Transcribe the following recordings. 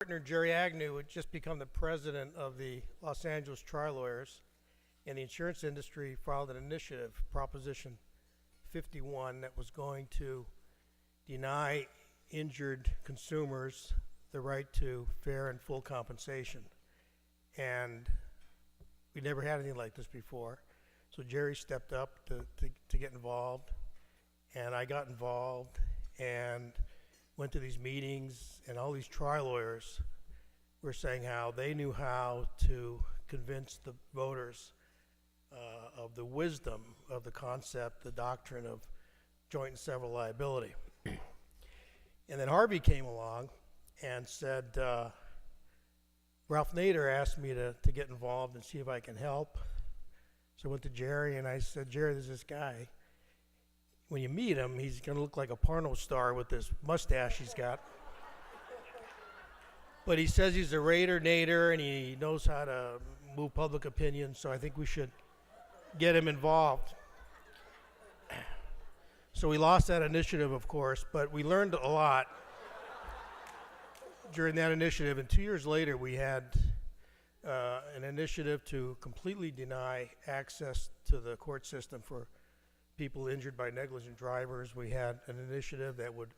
Partner Jerry Agnew had just become the president of the Los Angeles Tri-Lawyers, and the insurance industry filed an initiative, Proposition 51, that was going to deny injured consumers the right to fair and full compensation. And we never had anything like this before. So Jerry stepped up to get involved, and I got involved and went to these meetings, and all these tri-lawyers were saying how they knew how to convince the voters of the wisdom of the concept, the doctrine of joint and several liability. And then Harvey came along and said, Ralph Nader asked me to get involved and see if I can help. So I went to Jerry and I said, Jerry, there's this guy. When you meet him, he's going to look like a porno star with this mustache he's got. But he says he's a Raider Nader and he knows how to move public opinion, so I think we should get him involved. So we lost that initiative, of course, but we learned a lot during that initiative. And 2 years later, we had an initiative to completely deny access to the court system for people injured by negligent drivers. We had an initiative that would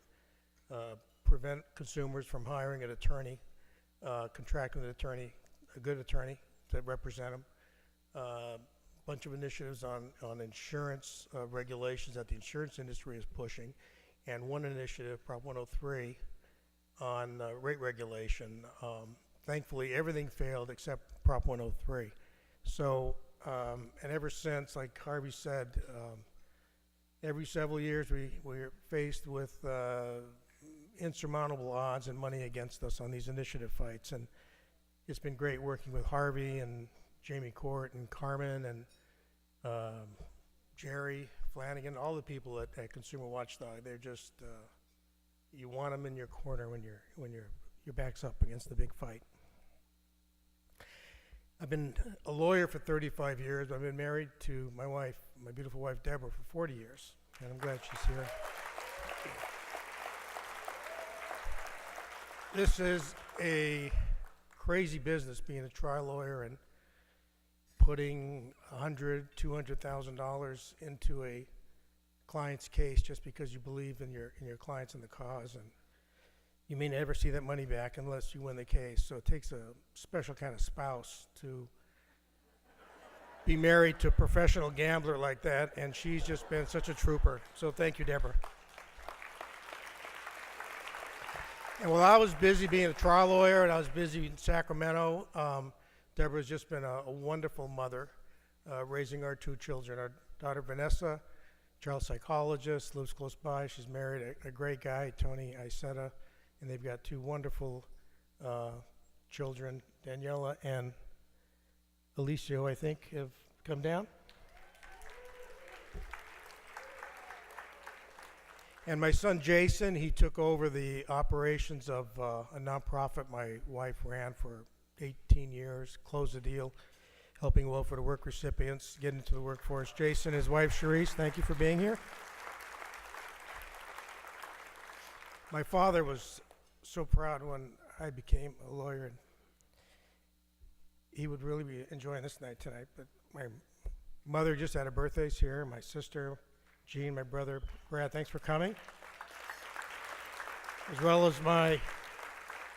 prevent consumers from hiring an attorney, contracting an attorney, a good attorney to represent them. Bunch of initiatives on insurance regulations that the insurance industry is pushing, and one initiative, Prop 103, on rate regulation. Thankfully, everything failed except Prop 103. So, and ever since, like Harvey said, every several years we're faced with insurmountable odds and money against us on these initiative fights. And it's been great working with Harvey and Jamie Court and Carmen and Jerry Flanagan, all the people at Consumer Watchdog. They're just, you want them in your corner when your back's up against the big fight. I've been a lawyer for 35 years. I've been married to my wife, my beautiful wife Deborah, for 40 years, and I'm glad she's here. This is a crazy business, being a trial lawyer and putting $100,000, $200,000 into a client's case just because you believe in your clients and the cause, and you may never see that money back unless you win the case. So it takes a special kind of spouse to be married to a professional gambler like that, and she's just been such a trooper. So thank you, Deborah. And while I was busy being a trial lawyer and I was busy in Sacramento, Deborah's just been a wonderful mother, raising our two children. Our daughter Vanessa, child psychologist, lives close by. She's married a great guy, Tony Isetta, and they've got two wonderful children, Daniela and Alicio, I think, have come down. And my son Jason, he took over the operations of a nonprofit my wife ran for 18 years, closed the deal, helping welfare to work recipients get into the workforce. Jason, his wife Cherise, thank you for being here. My father was so proud when I became a lawyer, and he would really be enjoying this night tonight, but my mother just had a birthday here, my sister Jean, my brother Brad, thanks for coming, as well as my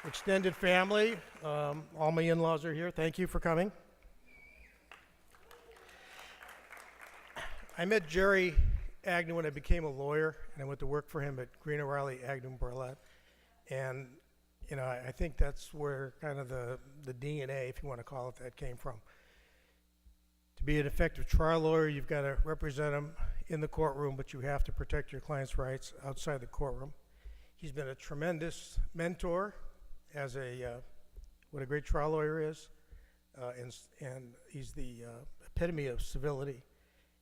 extended family. All my in-laws are here. Thank you for coming. I met Jerry Agnew when I became a lawyer, and I went to work for him at Green O'Reilly, Agnew and Burlett. And you know, I think that's where kind of the DNA, if you want to call it that, came from. To be an effective trial lawyer, you've got to represent them in the courtroom, but you have to protect your client's rights outside the courtroom. He's been a tremendous mentor as what a great trial lawyer is, and he's the epitome of civility,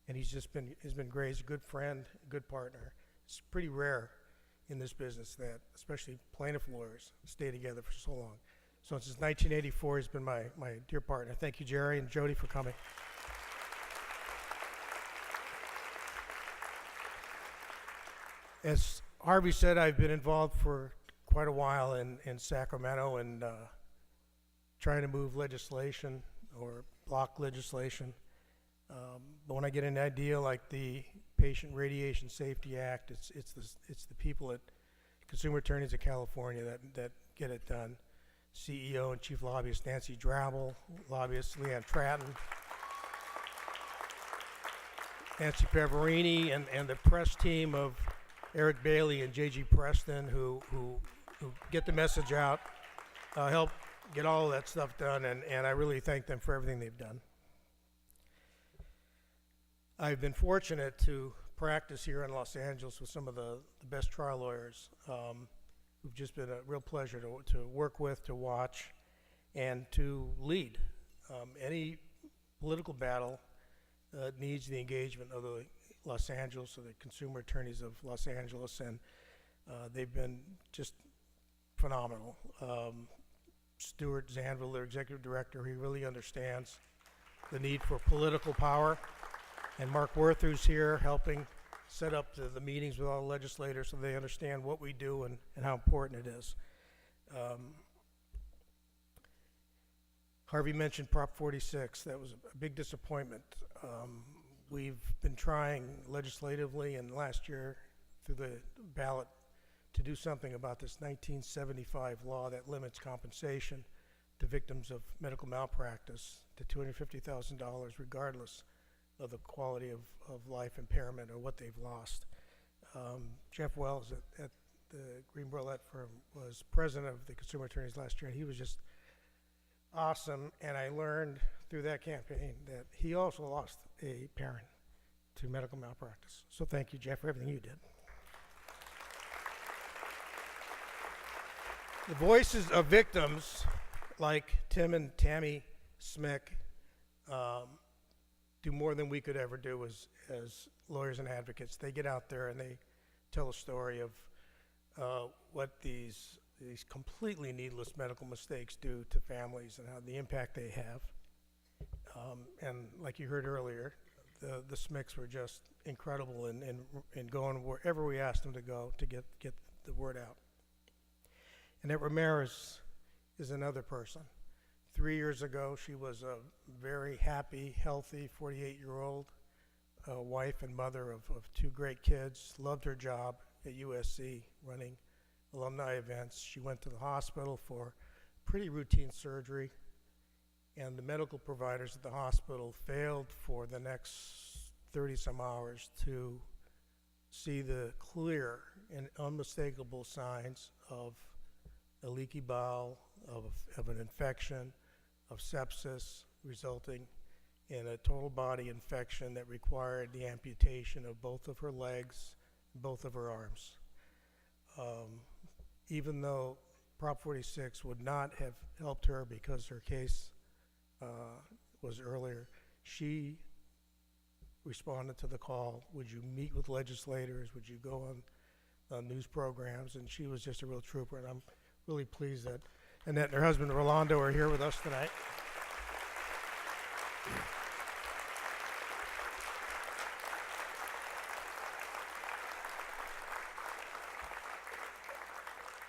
and he's been great. He's a good friend, a good partner. It's pretty rare in this business that, especially plaintiff lawyers, stay together for so long. So since 1984, he's been my dear partner. Thank you, Jerry and Jody, for coming. As Harvey said, I've been involved for quite a while in Sacramento and trying to move legislation or block legislation. But when I get an idea like the Patient Radiation Safety Act, it's the people at Consumer Attorneys of California that get it done. CEO and Chief Lobbyist Nancy Drabble, lobbyist Leanne Tratton, Nancy Pavarini, and the press team of Eric Bailey and J.G. Preston who get the message out, help get all of that stuff done, and I really thank them for everything they've done. I've been fortunate to practice here in Los Angeles with some of the best trial lawyers who've just been a real pleasure to work with, to watch, and to lead. Any political battle needs the engagement of the Los Angeles, or the consumer attorneys of Los Angeles, and they've been just phenomenal. Stuart Zanville, their executive director, he really understands the need for political power. And Mark Worth, who's here helping set up the meetings with all the legislators so they understand what we do and how important it is. Harvey mentioned Prop 46. That was a big disappointment. We've been trying legislatively and last year through the ballot to do something about this 1975 law that limits compensation to victims of medical malpractice to $250,000 regardless of the quality of life impairment or what they've lost. Jeff Wells at the Green Burlette firm was president of the Consumer Attorneys last year, and he was just awesome. And I learned through that campaign that he also lost a parent to medical malpractice. So thank you, Jeff, for everything you did. The voices of victims like Tim and Tammy Smick do more than we could ever do as lawyers and advocates. They get out there and they tell a story of what these completely needless medical mistakes do to families and how the impact they have. And like you heard earlier, the Smicks were just incredible in going wherever we asked them to go to get the word out. Annette Ramirez is another person. 3 years ago, she was a very happy, healthy 48-year-old wife and mother of two great kids, loved her job at USC running alumni events. She went to the hospital for pretty routine surgery, and the medical providers at the hospital failed for the next 30-some hours to see the clear and unmistakable signs of a leaky bowel, of an infection, of sepsis, resulting in a total body infection that required the amputation of both of her legs, both of her arms. Even though Prop 46 would not have helped her because her case was earlier, she responded to the call. Would you meet with legislators? Would you go on news programs? And she was just a real trooper, and I'm really pleased that Annette and her husband Rolando are here with us tonight.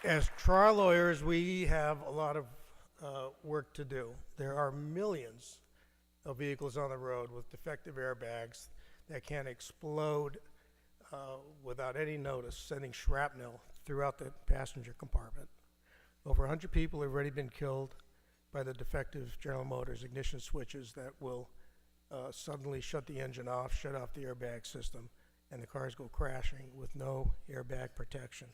As trial lawyers, we have a lot of work to do. There are millions of vehicles on the road with defective airbags that can explode without any notice, sending shrapnel throughout the passenger compartment. Over 100 people have already been killed by the defective General Motors ignition switches that will suddenly shut the engine off, shut off the airbag system, and the cars go crashing with no airbag protection.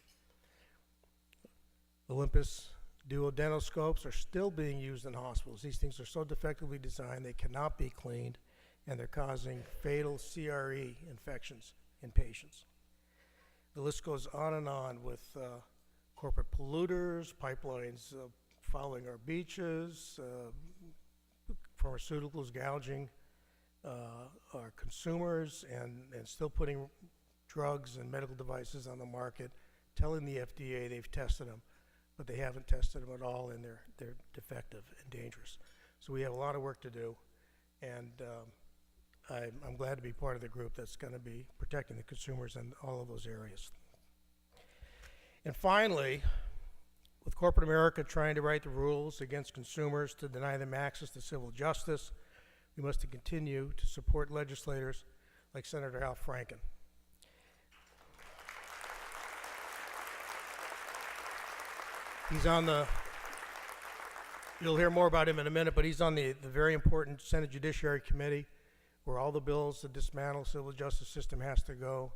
Olympus duodenoscopes are still being used in hospitals. These things are so defectively designed they cannot be cleaned, and they're causing fatal CRE infections in patients. The list goes on with corporate polluters, pipelines fouling our beaches, pharmaceuticals gouging our consumers, and still putting drugs and medical devices on the market, telling the FDA they've tested them, but they haven't tested them at all, and they're defective and dangerous. So we have a lot of work to do, and I'm glad to be part of the group that's going to be protecting the consumers in all of those areas. And finally, With corporate America trying to write the rules against consumers to deny them access to civil justice, we must continue to support legislators like Senator Al Franken. He's on the, you'll hear more about him in a minute, but he's on the very important Senate Judiciary Committee where all the bills to dismantle civil justice system has to go.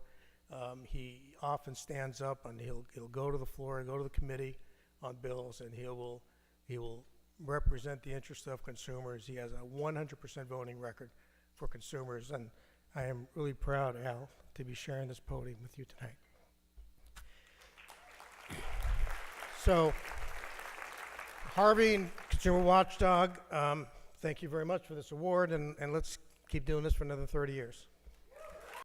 He often stands up and he'll go to the floor and go to the committee on bills, and he will represent the interests of consumers. He has a 100% voting record for consumers, and I am really proud, Al, to be sharing this podium with you tonight. So, Harvey and Consumer Watchdog, thank you very much for this award, and let's keep doing this for another 30 years.